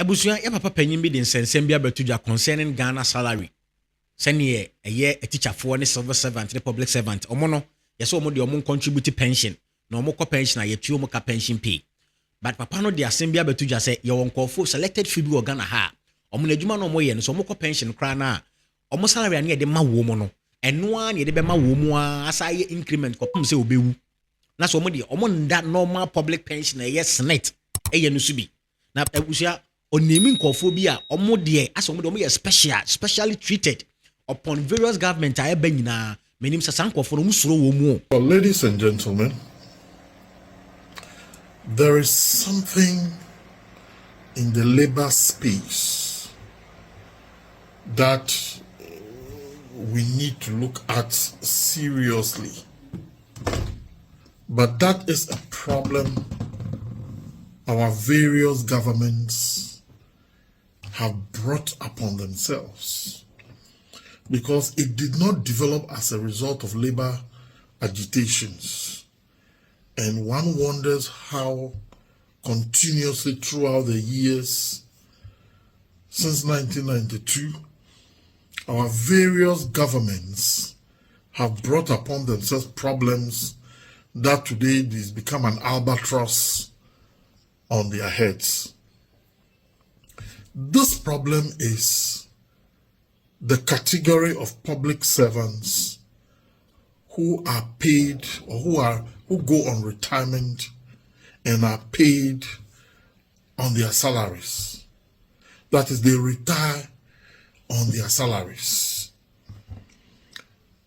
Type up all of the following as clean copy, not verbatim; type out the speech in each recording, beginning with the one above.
Ebusuya ya papa panyin bi de nsensem bi abetuja concerning Ghana salary. Sene ye a teacher for ne civil servant, the public servant. Omo no, yes omo de omo contribute pension. Na omo ko pension na ye tu omo ka pension pay. But papa no de asem bi abetuja say ye won nkofo selected few bi Ghana ha. Omo na adwuma no omo ye no so omo ko pension kra na omo salary na ye de ma wo mo no. Eno an ye de be ma wo mu a asa ye increment kopum say obewu. Na so omo de omo nda normal public pension na ye senate ye no subi. Na ebusuya onemi nkofo bi a omo de asa omo de omo ye specially treated upon various government a eba nyina menim sasa nkofo no musuro wo mu. Well, ladies and gentlemen, there is something in the labor space that we need to look at seriously. But that is a problem our various governments have brought upon themselves, because it did not develop as a result of labor agitations. And one wonders how continuously throughout the years since 1992, our various governments have brought upon themselves problems that today has become an albatross on their heads. This problem is the category of public servants who are paid or who go on retirement and are paid on their salaries. That is, they retire on their salaries.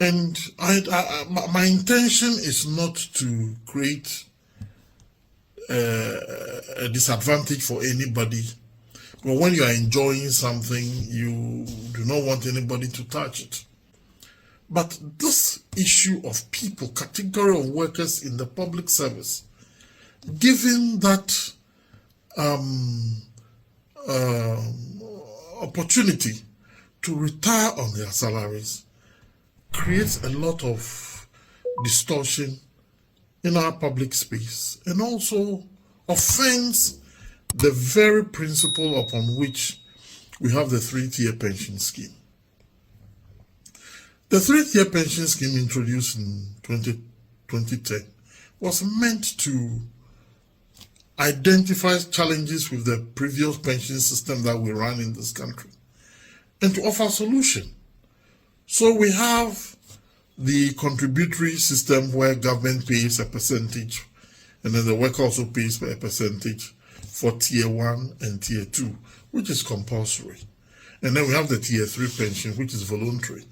And my intention is not to create a disadvantage for anybody. But when you are enjoying something, you do not want anybody to touch it. But this issue of people, category of workers in the public service, given that opportunity to retire on their salaries, creates a lot of distortion in our public space and also offends the very principle upon which we have the three-tier pension scheme. The three-tier pension scheme introduced in 2010 was meant to identify challenges with the previous pension system that we ran in this country and to offer a solution. So we have the contributory system where government pays a percentage and then the worker also pays a percentage for tier 1 and tier 2, which is compulsory. And then we have the tier 3 pension, which is voluntary,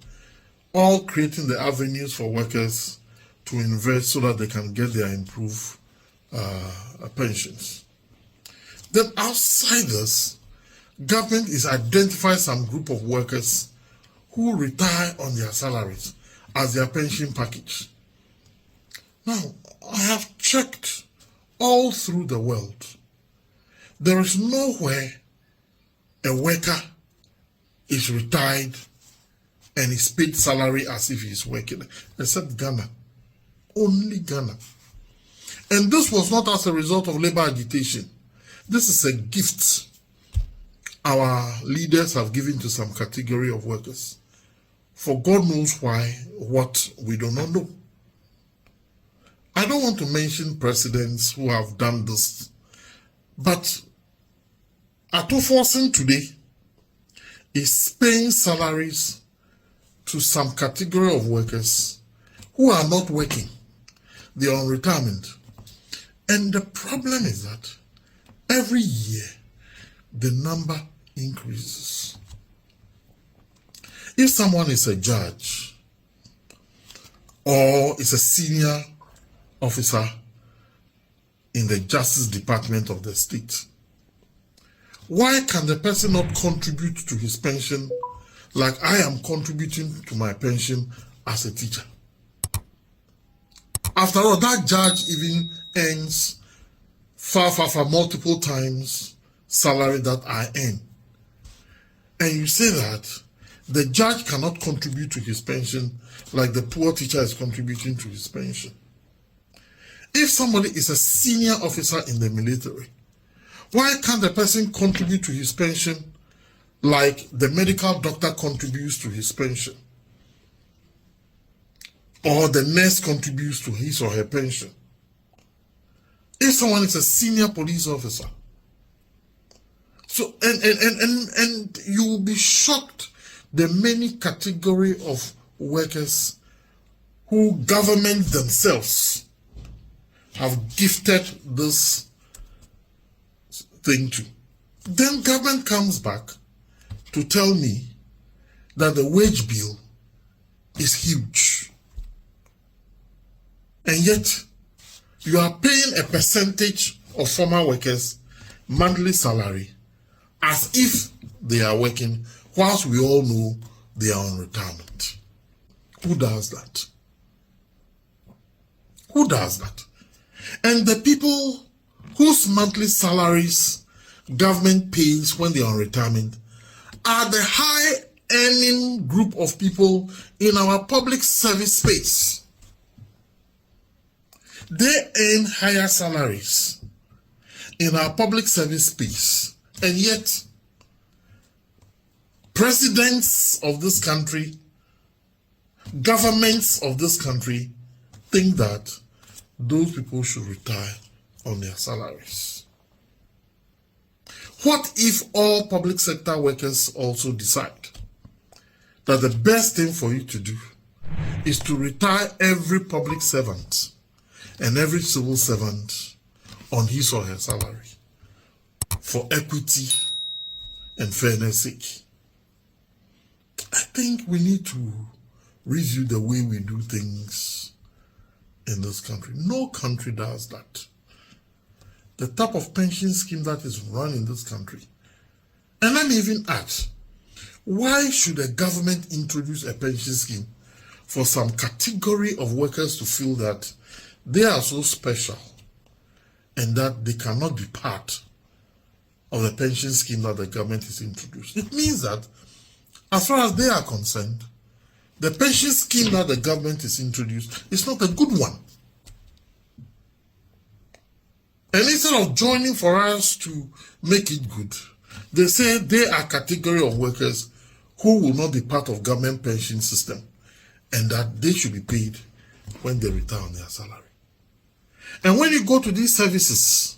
all creating the avenues for workers to invest so that they can get their improved pensions. Then outside this, government is identifying some group of workers who retire on their salaries as their pension package. Now, I have checked all through the world. There is nowhere a worker is retired and is paid salary as if he is working, except Ghana. Only Ghana. And this was not as a result of labor agitation. This is a gift our leaders have given to some category of workers. For God knows why, what we do not know. I don't want to mention presidents who have done this, but Atuforsen today is paying salaries to some category of workers who are not working. They are on retirement. And the problem is that every year the number increases. If someone is a judge or is a senior officer in the Justice Department of the state, why can the person not contribute to his pension like I am contributing to my pension as a teacher? After all, that judge even earns far multiple times salary that I earn. And you say that the judge cannot contribute to his pension like the poor teacher is contributing to his pension. If somebody is a senior officer in the military, Why can't the person contribute to his pension like the medical doctor contributes to his pension? Or the nurse contributes to his or her pension? If someone is a senior police officer, so and you will be shocked the many category of workers who government themselves have gifted this thing to. Then government comes back to tell me that the wage bill is huge. And yet, you are paying a percentage of former workers' monthly salary as if they are working, whilst we all know they are on retirement. Who does that? Who does that? And the people whose monthly salaries government pays when they are on retirement are the high-earning group of people in our public service space. They earn higher salaries in our public service space, and yet presidents of this country, governments of this country think that those people should retire on their salaries. What if all public sector workers also decide that the best thing for you to do is to retire every public servant and every civil servant on his or her salary for equity and fairness sake? I think we need to review the way we do things in this country. No country does that. The type of pension scheme that is run in this country. And let me even ask, why should a government introduce a pension scheme for some category of workers to feel that they are so special and that they cannot be part of the pension scheme that the government is introduced? It means that as far as they are concerned, the pension scheme that the government is introduced is not a good one. And instead of joining for us to make it good, they say they are a category of workers who will not be part of government pension system and that they should be paid when they retire on their salary. And when you go to these services,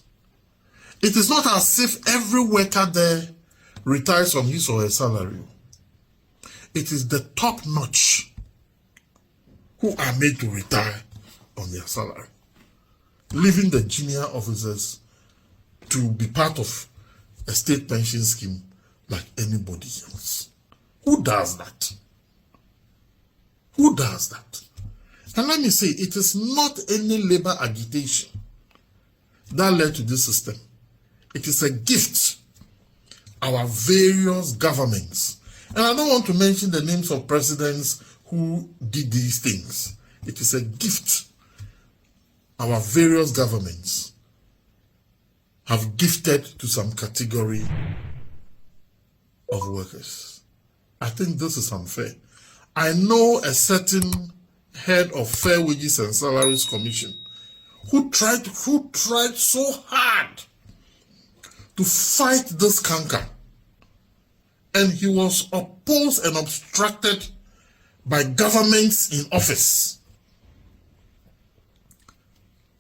it is not as if every worker there retires on his or her salary. It is the top notch who are made to retire on their salary, leaving the junior officers to be part of a state pension scheme like anybody else. Who does that? Who does that? And let me say, it is not any labor agitation that led to this system. It is a gift our various governments, and I don't want to mention the names of presidents who did these things. It is a gift our various governments have gifted to some category of workers. I think this is unfair. I know a certain head of Fair Wages and Salaries Commission who tried so hard to fight this canker, and he was opposed and obstructed by governments in office.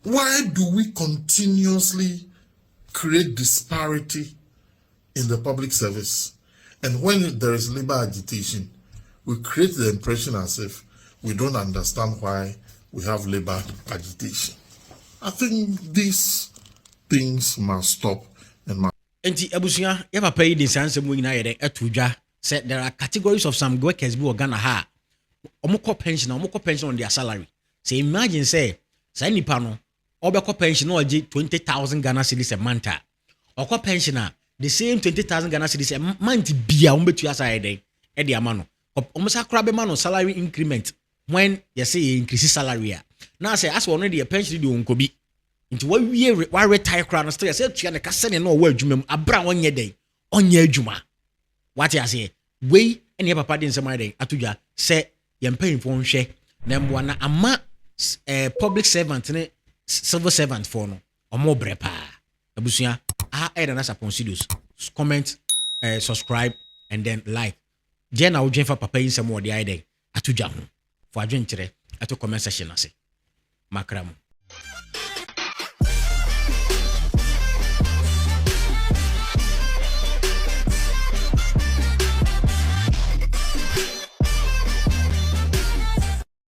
Why do we continuously create disparity in the public service? And when there is labor agitation, we create the impression as if we don't understand why we have labor agitation. I think these things must stop and must. Enti abusia ya papa yi de sansem wo nyina yede atudwa say there are categories of some workers bi Ghana ha omukọ pension on their salary. Say imagine say nipa no obekọ pension na oje 20,000 Ghana cedis a month. Okọ pensioner the same 20,000 Ghana cedis a month bia ombetu asa yede e de ama no. Omusa kra be ma no salary increment when you say increase salary. Now say as we already a pension di onkobi. Into what retire crown still say to na kase ne no wa adwuma abra wonye den onye adwuma what you say we ene papa den sema den atudwa say ye mpanyimfo nhwe na mboa na ama public servant ne civil servant for no omo bre pa abusia Nasa Ponsidos. Comment, subscribe, and then like. Jen na udwen fa papa yi nsɛm wɔ de ayɛ dɛ ato dwa ho. For adwenkyerɛ ato comment section ase. Makramu.